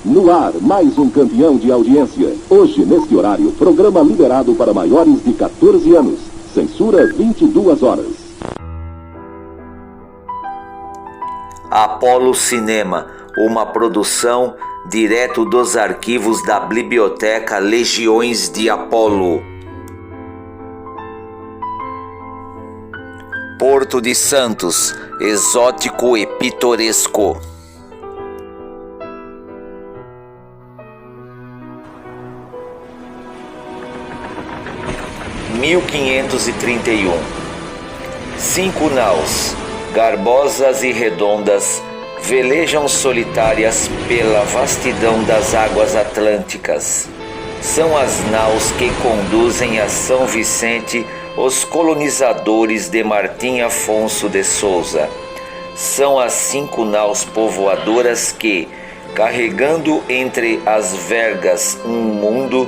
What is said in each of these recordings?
No ar, mais um campeão de audiência. Hoje, neste horário, programa liberado para maiores de 14 anos. Censura 22 horas. Apolo Cinema, uma produção direto dos arquivos da Biblioteca Legiões de Apolo. Porto de Santos, exótico e pitoresco. (1531) 5 naus, garbosas e redondas, velejam solitárias pela vastidão das águas atlânticas. São as naus que conduzem a São Vicente os colonizadores de Martim Afonso de Souza. São as 5 naus povoadoras que, carregando entre as vergas um mundo,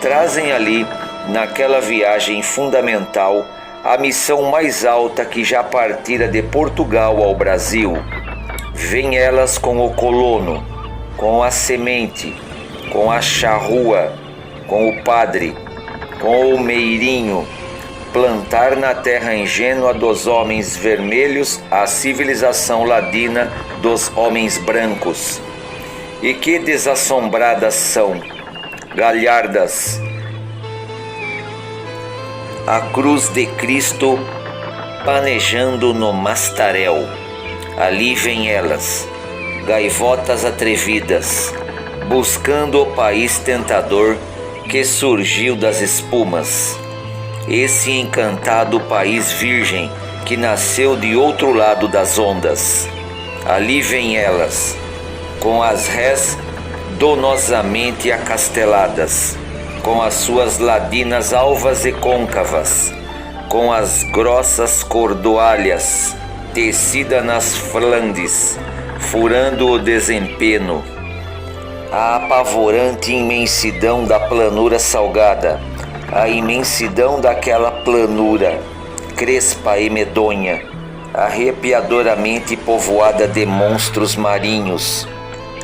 trazem ali, naquela viagem fundamental, a missão mais alta que já partira de Portugal ao Brasil. Vêm elas com o colono, com a semente, com a charrua, com o padre, com o meirinho, plantar na terra ingênua dos homens vermelhos a civilização ladina dos homens brancos. E que desassombradas são, galhardas, a cruz de Cristo panejando no mastarel. Ali vêm elas, gaivotas atrevidas, buscando o país tentador que surgiu das espumas. Esse encantado país virgem que nasceu de outro lado das ondas. Ali vêm elas, com as rés donosamente acasteladas, com as suas ladinas alvas e côncavas, com as grossas cordoalhas tecida nas flandes, furando o desempeno. A apavorante imensidão da planura salgada, a imensidão daquela planura, crespa e medonha, arrepiadoramente povoada de monstros marinhos.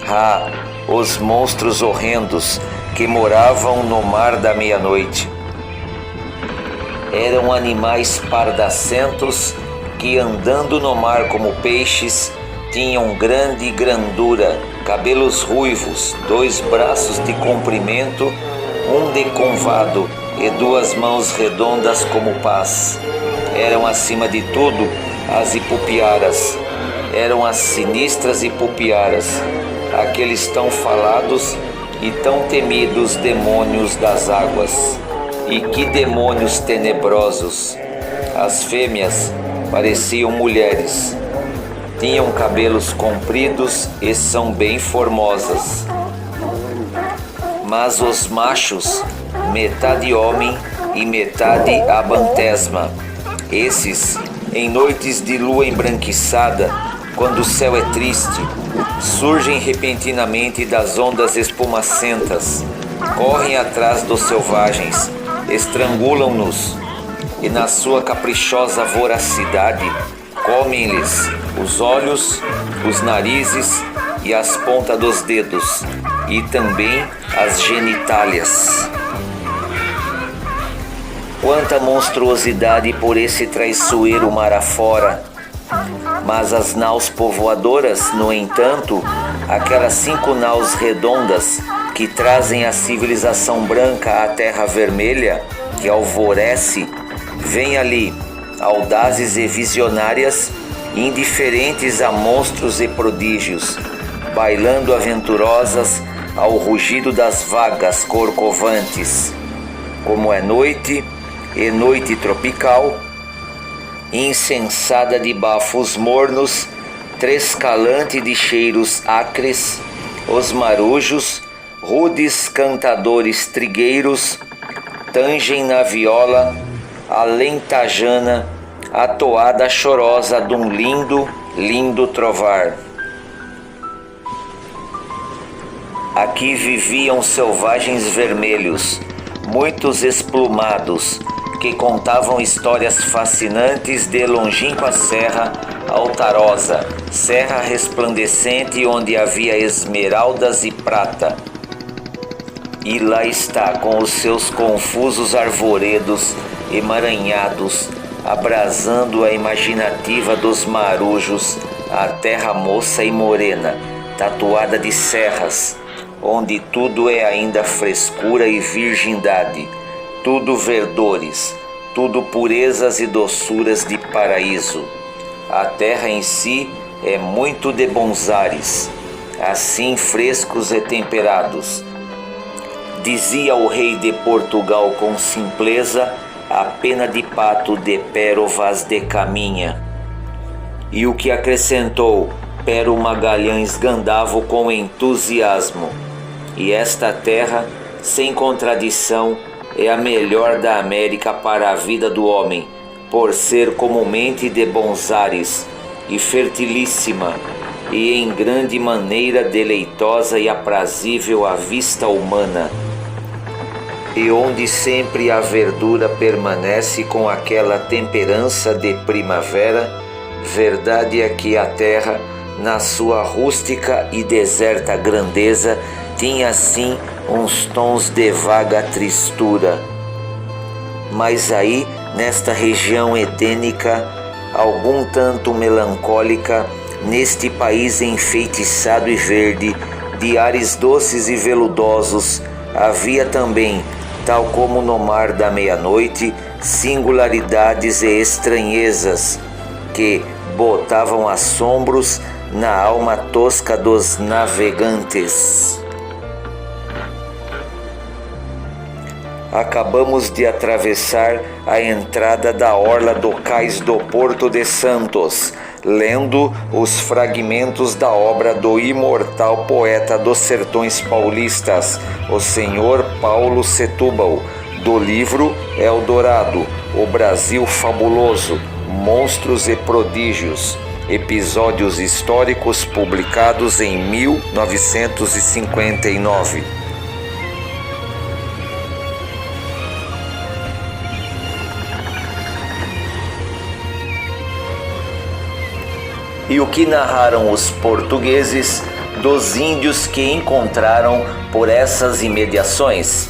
Ah, os monstros horrendos que moravam no mar da meia-noite. Eram animais pardacentos que, andando no mar como peixes, tinham grande grandura, cabelos ruivos, 2 braços de comprimento, um decunvado e 2 mãos redondas como pás. Eram, acima de tudo, as ipupiaras. Eram as sinistras ipupiaras, aqueles tão falados e tão temidos demônios das águas. E que demônios tenebrosos! As fêmeas pareciam mulheres, tinham cabelos compridos e são bem formosas. Mas os machos, metade homem e metade abantesma, esses, em noites de lua embranquiçada, quando o céu é triste, surgem repentinamente das ondas espumacentas, correm atrás dos selvagens, estrangulam-nos e, na sua caprichosa voracidade, comem-lhes os olhos, os narizes e as pontas dos dedos, e também as genitálias. Quanta monstruosidade por esse traiçoeiro mar afora! Mas as naus povoadoras, no entanto, aquelas 5 naus redondas que trazem a civilização branca à terra vermelha, que alvorece, vêm ali, audazes e visionárias, indiferentes a monstros e prodígios, bailando aventurosas ao rugido das vagas corcovantes. Como é noite, e noite tropical, incensada de bafos mornos, trescalante de cheiros acres, os marujos, rudes cantadores trigueiros, tangem na viola, a lentajana, a toada chorosa de um lindo, lindo trovar. Aqui viviam selvagens vermelhos, muitos esplumados, que contavam histórias fascinantes de longínqua serra Altarosa, serra resplandecente onde havia esmeraldas e prata. E lá está, com os seus confusos arvoredos emaranhados, abrasando a imaginativa dos marujos, a terra moça e morena, tatuada de serras, onde tudo é ainda frescura e virgindade, tudo verdores, tudo purezas e doçuras de paraíso. A terra em si é muito de bons ares, assim frescos e temperados. Dizia o rei de Portugal com simpleza, a pena de pato de Pero Vaz de Caminha. E o que acrescentou Pero Magalhães Gandavo com entusiasmo: e esta terra, sem contradição, é a melhor da América para a vida do homem, por ser comumente de bons ares, e fertilíssima, e em grande maneira deleitosa e aprazível à vista humana, e onde sempre a verdura permanece com aquela temperança de primavera. Verdade é que a terra, na sua rústica e deserta grandeza, tinha assim uns tons de vaga tristura. Mas aí, nesta região edênica, algum tanto melancólica, neste país enfeitiçado e verde, de ares doces e veludosos, havia também, tal como no mar da meia-noite, singularidades e estranhezas que botavam assombros na alma tosca dos navegantes. Acabamos de atravessar a entrada da orla do cais do Porto de Santos, lendo os fragmentos da obra do imortal poeta dos sertões paulistas, o senhor Paulo Setúbal, do livro Eldorado, o Brasil Fabuloso, Monstros e Prodígios, episódios históricos publicados em 1959. E o que narraram os portugueses dos índios que encontraram por essas imediações?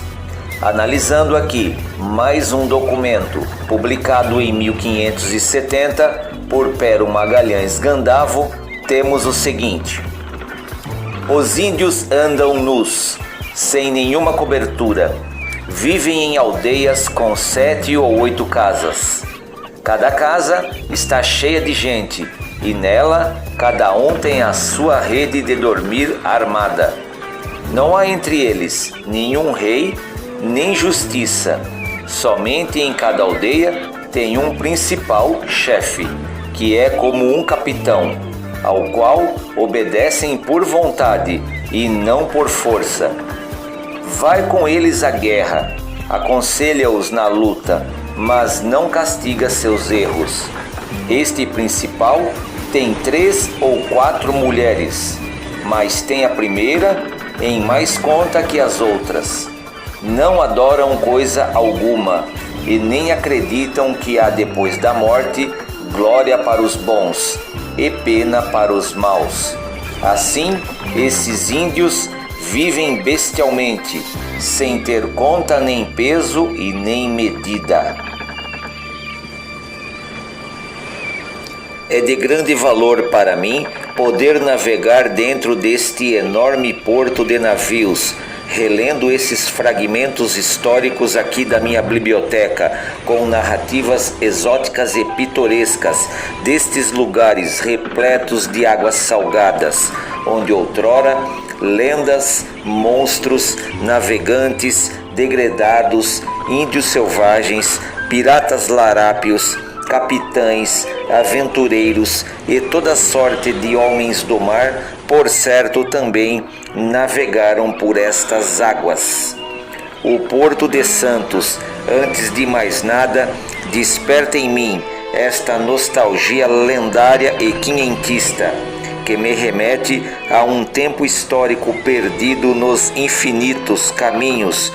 Analisando aqui mais um documento publicado em 1570 por Pero Magalhães Gandavo, temos o seguinte: os índios andam nus, sem nenhuma cobertura, vivem em aldeias com 7 ou 8 casas. Cada casa está cheia de gente, e nela cada um tem a sua rede de dormir armada. Não há entre eles nenhum rei, nem justiça. Somente em cada aldeia tem um principal chefe, que é como um capitão, ao qual obedecem por vontade e não por força. Vai com eles à guerra, aconselha-os na luta, mas não castiga seus erros. Este principal tem 3 ou 4 mulheres, mas tem a primeira em mais conta que as outras. Não adoram coisa alguma e nem acreditam que há depois da morte glória para os bons e pena para os maus. Assim, esses índios vivem bestialmente, sem ter conta nem peso e nem medida. É de grande valor para mim poder navegar dentro deste enorme porto de navios, relendo esses fragmentos históricos aqui da minha biblioteca, com narrativas exóticas e pitorescas destes lugares repletos de águas salgadas, onde outrora lendas, monstros, navegantes, degredados, índios selvagens, piratas larápios, capitães, aventureiros e toda sorte de homens do mar, por certo, também navegaram por estas águas. O Porto de Santos, antes de mais nada, desperta em mim esta nostalgia lendária e quinhentista, que me remete a um tempo histórico perdido nos infinitos caminhos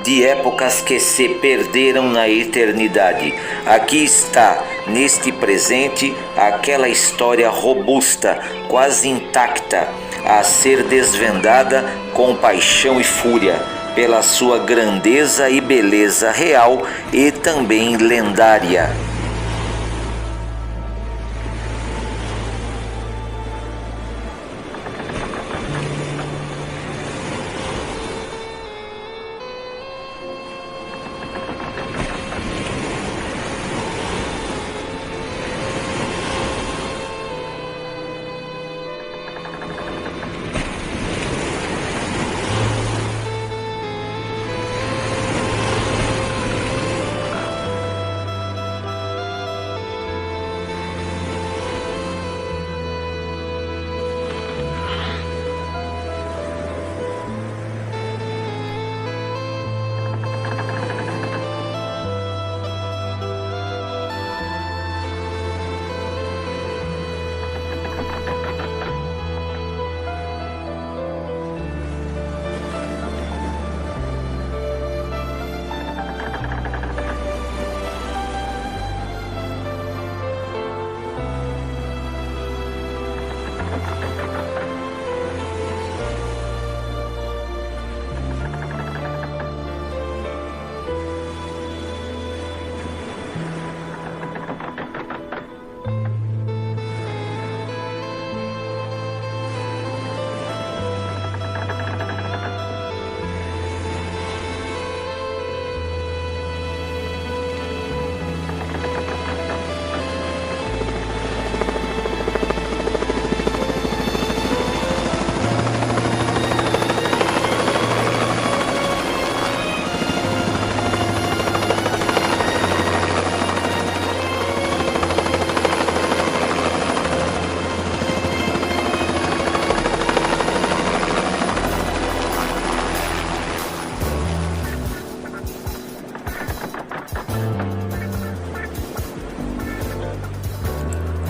de épocas que se perderam na eternidade. Aqui está, neste presente, aquela história robusta, quase intacta, a ser desvendada com paixão e fúria, pela sua grandeza e beleza real e também lendária.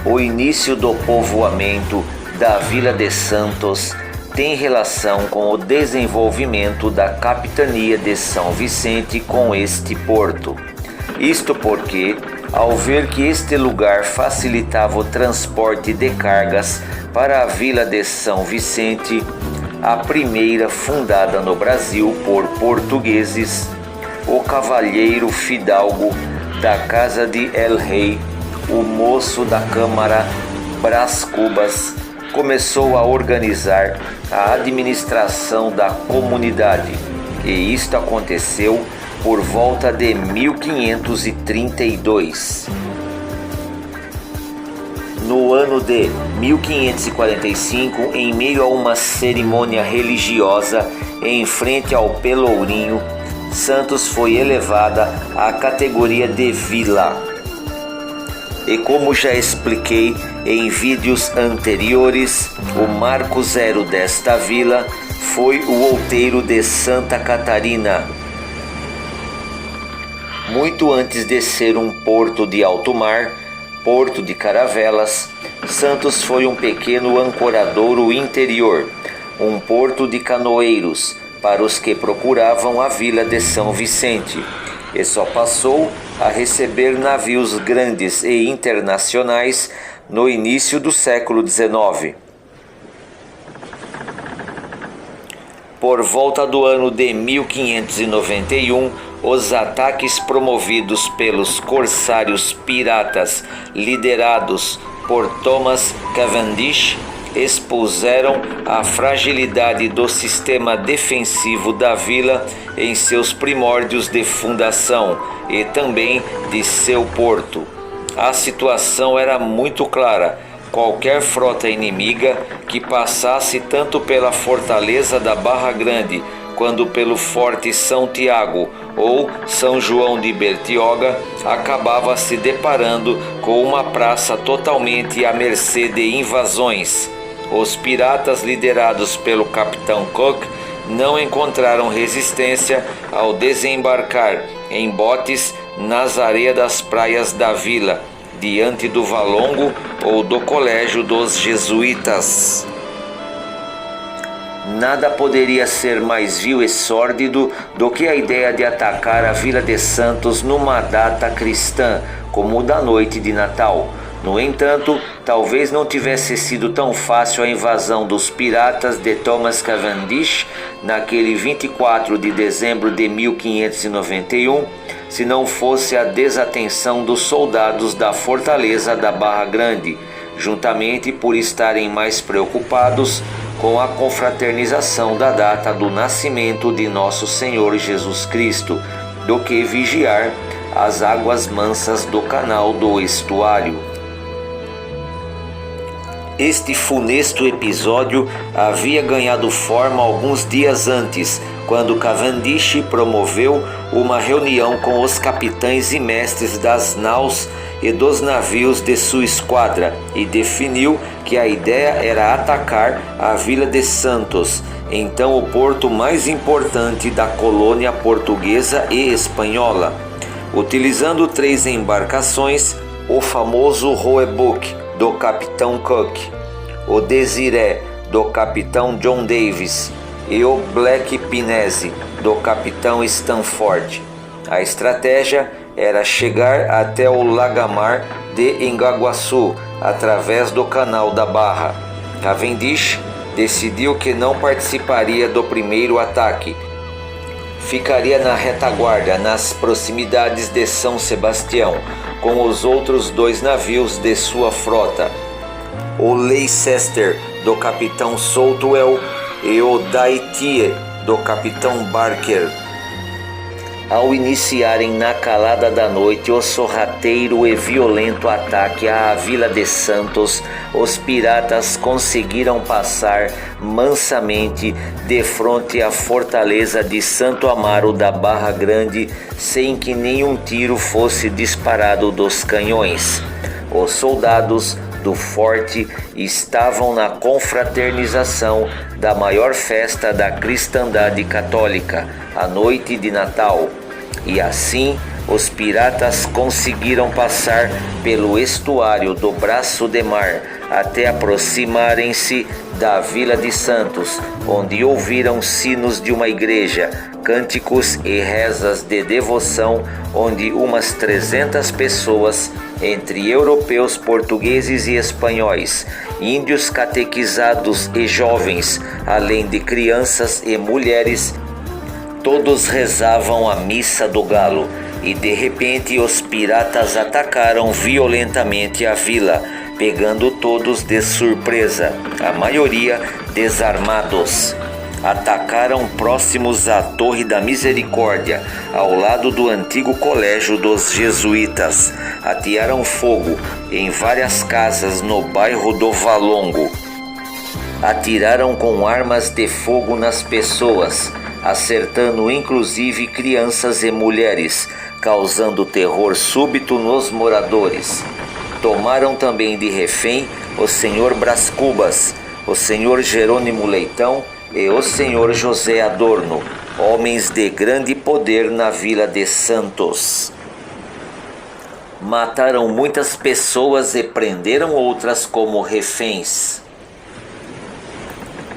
O início do povoamento da Vila de Santos tem relação com o desenvolvimento da capitania de São Vicente com este porto. Isto porque, ao ver que este lugar facilitava o transporte de cargas para a Vila de São Vicente, a primeira fundada no Brasil por portugueses, o cavalheiro fidalgo da Casa de El Rei, o moço da Câmara Brás Cubas, começou a organizar a administração da comunidade, e isto aconteceu por volta de 1532. No ano de 1545, em meio a uma cerimônia religiosa em frente ao Pelourinho, Santos foi elevada à categoria de vila. E como já expliquei em vídeos anteriores, o marco zero desta vila foi o outeiro de Santa Catarina. Muito antes de ser um porto de alto mar, porto de caravelas, Santos foi um pequeno ancoradouro interior, um porto de canoeiros para os que procuravam a vila de São Vicente, e só passou a receber navios grandes e internacionais no início do século XIX. Por volta do ano de 1591, os ataques promovidos pelos corsários piratas liderados por Thomas Cavendish expuseram a fragilidade do sistema defensivo da vila em seus primórdios de fundação e também de seu porto. A situação era muito clara: qualquer frota inimiga que passasse tanto pela fortaleza da Barra Grande quanto pelo Forte São Tiago ou São João de Bertioga acabava se deparando com uma praça totalmente à mercê de invasões. Os piratas liderados pelo capitão Cook não encontraram resistência ao desembarcar em botes nas areias das praias da vila, diante do Valongo ou do Colégio dos Jesuítas. nada poderia ser mais vil e sórdido do que a ideia de atacar a Vila de Santos numa data cristã, como o da noite de Natal. No entanto, talvez não tivesse sido tão fácil a invasão dos piratas de Thomas Cavendish naquele 24 de dezembro de 1591, se não fosse a desatenção dos soldados da fortaleza da Barra Grande, juntamente por estarem mais preocupados com a confraternização da data do nascimento de Nosso Senhor Jesus Cristo, do que vigiar as águas mansas do canal do estuário. Este funesto episódio havia ganhado forma alguns dias antes, quando Cavendish promoveu uma reunião com os capitães e mestres das naus e dos navios de sua esquadra e definiu que a ideia era atacar a Vila de Santos, então o porto mais importante da colônia portuguesa e espanhola, utilizando 3 embarcações: o famoso Roebuck, do capitão Cook, o Desiré, do capitão John Davis, e o Black Pinese, do capitão Stanford. A estratégia era chegar até o Lagamar de Engaguaçu, através do Canal da Barra. Cavendish decidiu que não participaria do primeiro ataque. Ficaria na retaguarda, nas proximidades de São Sebastião, com os outros 2 navios de sua frota, o Leicester, do capitão Southwell, e o Daitie, do capitão Barker. Ao iniciarem na calada da noite o sorrateiro e violento ataque à Vila de Santos, os piratas conseguiram passar mansamente de frente à fortaleza de Santo Amaro da Barra Grande, sem que nenhum tiro fosse disparado dos canhões. Os soldados do forte estavam na confraternização da maior festa da cristandade católica, a noite de Natal, e assim os piratas conseguiram passar pelo estuário do Braço de Mar até aproximarem-se da Vila de Santos, onde ouviram sinos de uma igreja, cânticos e rezas de devoção, onde umas 300 pessoas, entre europeus, portugueses e espanhóis, índios catequizados e jovens, além de crianças e mulheres, todos rezavam a missa do galo, e de repente os piratas atacaram violentamente a vila, pegando todos de surpresa, a maioria desarmados. Atacaram próximos à Torre da Misericórdia, ao lado do antigo colégio dos jesuítas. Atearam fogo em várias casas no bairro do Valongo. Atiraram com armas de fogo nas pessoas, acertando inclusive crianças e mulheres, causando terror súbito nos moradores. Tomaram também de refém o senhor Brás Cubas, o senhor Jerônimo Leitão e o senhor José Adorno, homens de grande poder na Vila de Santos. Mataram muitas pessoas e prenderam outras como reféns.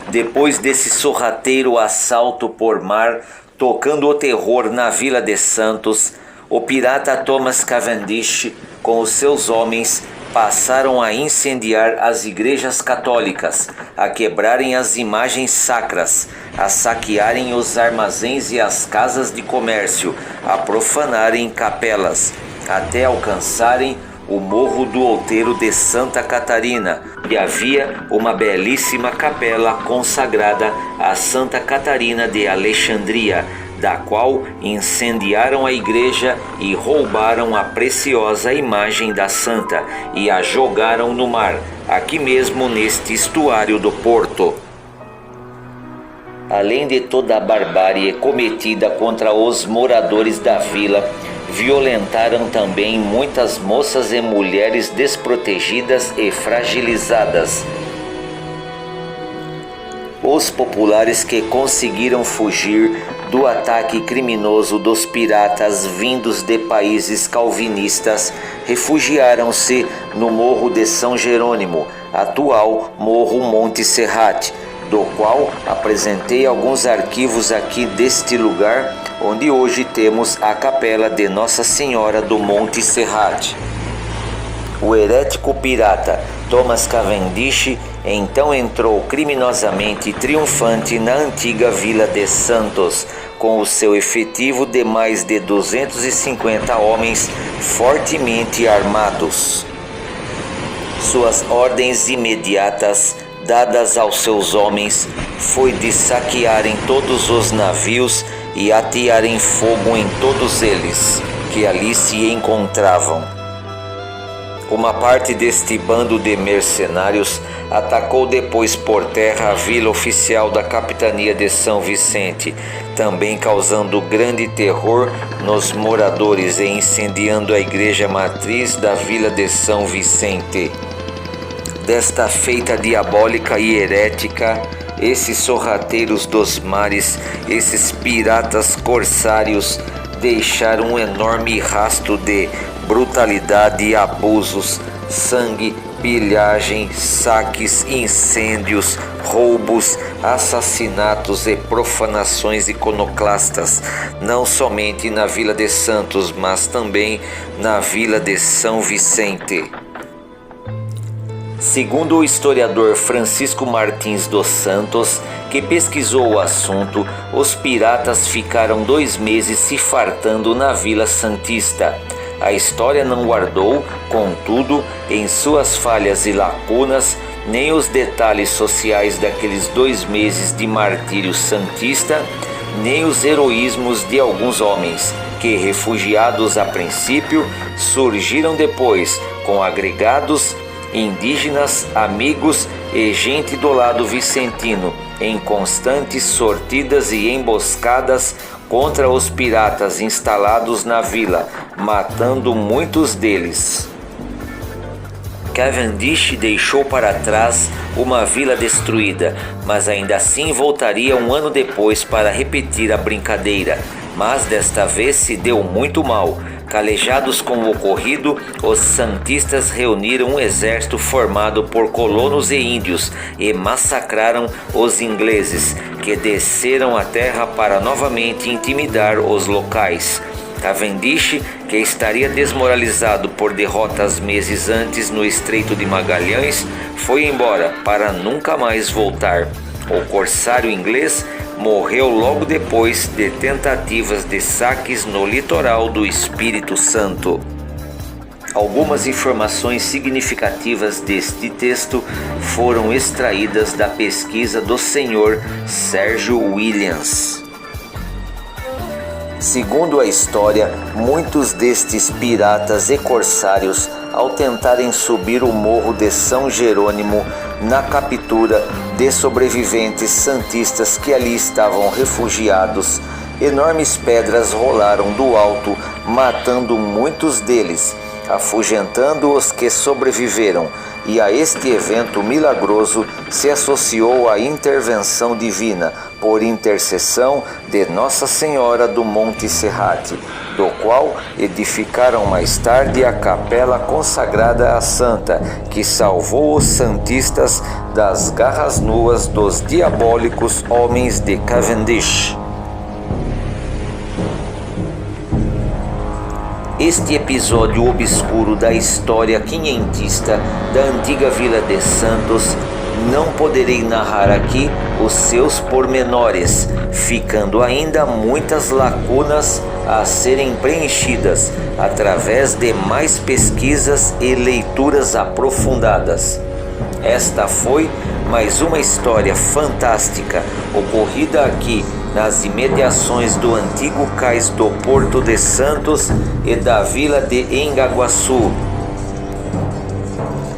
Depois desse sorrateiro assalto por mar, tocando o terror na Vila de Santos, o pirata Thomas Cavendish, com os seus homens, passaram a incendiar as igrejas católicas, a quebrarem as imagens sacras, a saquearem os armazéns e as casas de comércio, a profanarem capelas, até alcançarem o Morro do Outeiro de Santa Catarina, e havia uma belíssima capela consagrada a Santa Catarina de Alexandria, da qual incendiaram a igreja e roubaram a preciosa imagem da santa e a jogaram no mar, aqui mesmo neste estuário do porto. Além de toda a barbárie cometida contra os moradores da vila, violentaram também muitas moças e mulheres desprotegidas e fragilizadas. Os populares que conseguiram fugir do ataque criminoso dos piratas vindos de países calvinistas refugiaram-se no Morro de São Jerônimo, atual Morro Monte Serrat, do qual apresentei alguns arquivos aqui deste lugar, onde hoje temos a capela de Nossa Senhora do Monte Serrat. O herético pirata Thomas Cavendish então entrou criminosamente triunfante na antiga Vila de Santos, com o seu efetivo de mais de 250 homens fortemente armados. Suas ordens imediatas, dadas aos seus homens, foi de saquearem todos os navios e atearem fogo em todos eles que ali se encontravam. Uma parte deste bando de mercenários atacou depois por terra a vila oficial da capitania de São Vicente, também causando grande terror nos moradores e incendiando a igreja matriz da vila de São Vicente. Desta feita diabólica e herética, esses sorrateiros dos mares, esses piratas corsários, deixaram um enorme rastro de brutalidade e abusos, sangue, pilhagem, saques, incêndios, roubos, assassinatos e profanações iconoclastas, não somente na Vila de Santos, mas também na Vila de São Vicente. Segundo o historiador Francisco Martins dos Santos, que pesquisou o assunto, os piratas ficaram 2 meses se fartando na Vila Santista. A história não guardou, contudo, em suas falhas e lacunas, nem os detalhes sociais daqueles 2 meses de martírio santista, nem os heroísmos de alguns homens, que, refugiados a princípio, surgiram depois com agregados, indígenas, amigos e gente do lado vicentino, em constantes sortidas e emboscadas contra os piratas instalados na vila, matando muitos deles. Cavendish deixou para trás uma vila destruída, mas ainda assim voltaria 1 ano depois para repetir a brincadeira. Mas desta vez se deu muito mal. Calejados com o ocorrido, os santistas reuniram um exército formado por colonos e índios e massacraram os ingleses, que desceram à terra para novamente intimidar os locais. Cavendish, que estaria desmoralizado por derrotas meses antes no Estreito de Magalhães, foi embora para nunca mais voltar. O corsário inglês morreu logo depois de tentativas de saques no litoral do Espírito Santo. Algumas informações significativas deste texto foram extraídas da pesquisa do Sr. Sérgio Williams. Segundo a história, muitos destes piratas e corsários, ao tentarem subir o morro de São Jerônimo, na captura de sobreviventes santistas que ali estavam refugiados, enormes pedras rolaram do alto, matando muitos deles, afugentando os que sobreviveram, e a este evento milagroso se associou a intervenção divina, por intercessão de Nossa Senhora do Monte Serrat, do qual edificaram mais tarde a capela consagrada à Santa, que salvou os santistas das garras nuas dos diabólicos homens de Cavendish. Este episódio obscuro da história quinhentista da antiga Vila de Santos não poderei narrar aqui os seus pormenores, ficando ainda muitas lacunas a serem preenchidas através de mais pesquisas e leituras aprofundadas. Esta foi mais uma história fantástica ocorrida aqui nas imediações do antigo cais do Porto de Santos e da vila de Engaguaçu.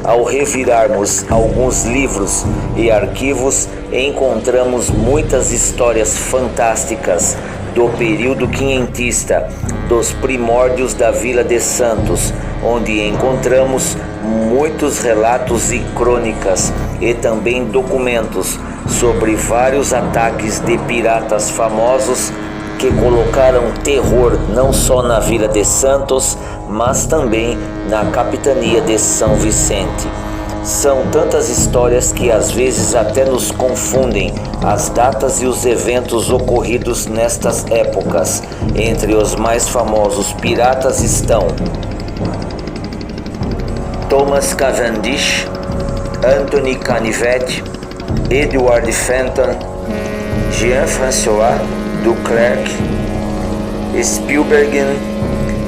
Ao revirarmos alguns livros e arquivos, encontramos muitas histórias fantásticas do período quinhentista, dos primórdios da Vila de Santos, onde encontramos muitos relatos e crônicas e também documentos sobre vários ataques de piratas famosos que colocaram terror não só na Vila de Santos, mas também na capitania de São Vicente. São tantas histórias que às vezes até nos confundem as datas e os eventos ocorridos nestas épocas. Entre os mais famosos piratas estão Thomas Cavendish, Anthony Canivet, Edward Fenton, Jean-François Duclerc, Spielberg,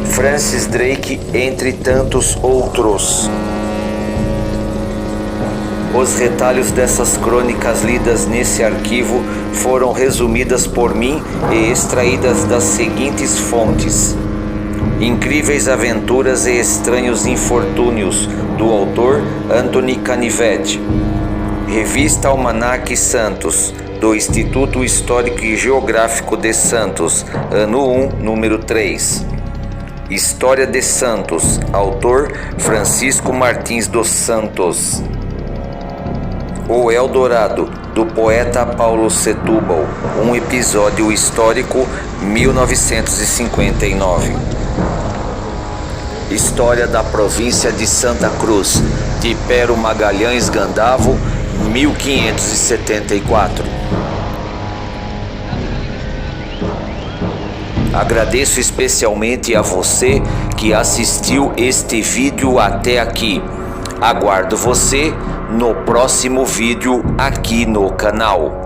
Francis Drake, entre tantos outros. Os retalhos dessas crônicas lidas nesse arquivo foram resumidas por mim e extraídas das seguintes fontes: Incríveis Aventuras e Estranhos Infortúnios, do autor Anthony Canivet. Revista Almanaque Santos, do Instituto Histórico e Geográfico de Santos, ano 1, número 3. História de Santos, autor Francisco Martins dos Santos. O Eldorado, do poeta Paulo Setúbal, um episódio histórico, 1959. História da província de Santa Cruz, de Pero Magalhães Gandavo, 1574. Agradeço especialmente a você que assistiu este vídeo até aqui. Aguardo você no próximo vídeo aqui no canal.